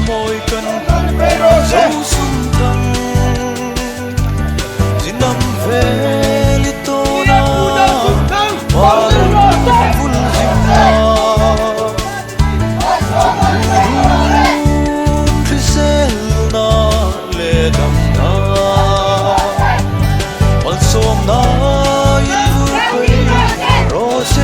môi cần dấu sung thăng chỉ nằm về li tô na hoa vun dinh na khi sẽ na lệ đầm na bal som na yên vui rồi sẽ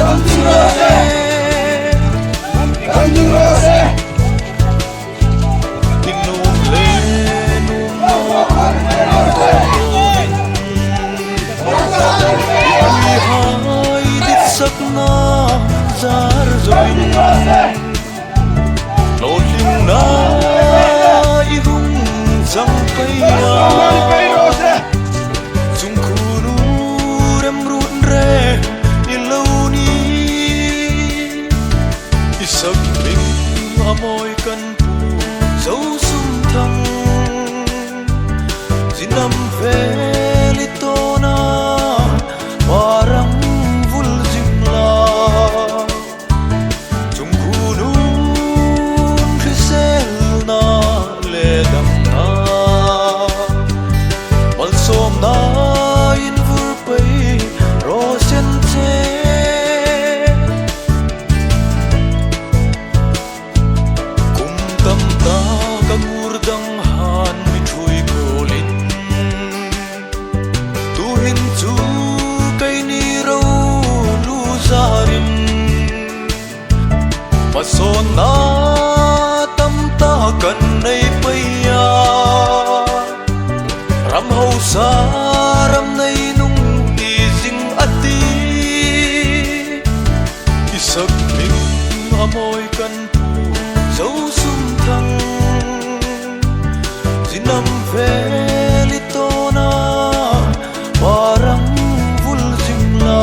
na zar zoin nốt ling na i hung jang paya chung khunu rem run re i lo ni i sak ling amoi kan pu dấu sum thăng jinam ve li to na parang son na tam ta kan nei paya ram ho sa ram nei nung ti sing ati isak ming amoi kan pu dấu sum thăng jinam ve li to na parang vul jing la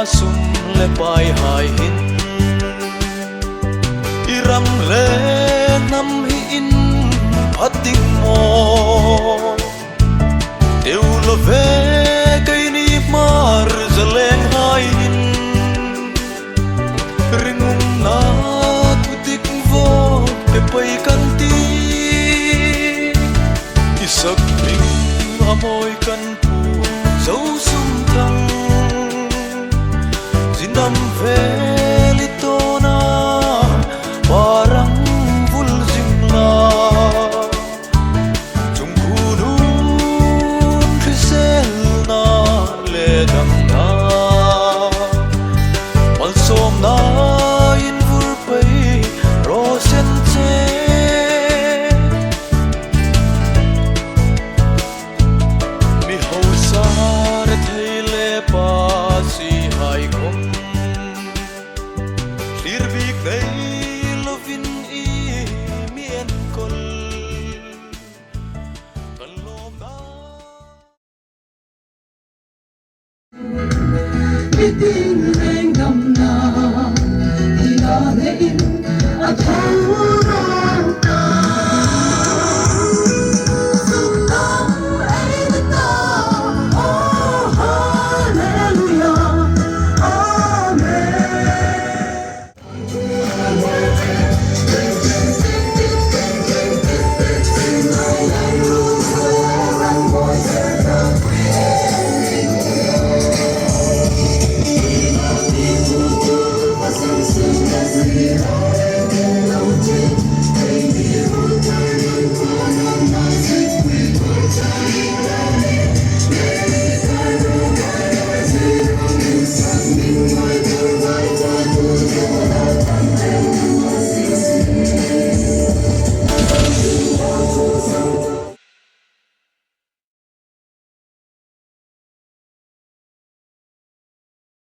sum le pai hai hin iram le nam hi in phating mo deu lo ve kai ni mar zaleng hai hin ring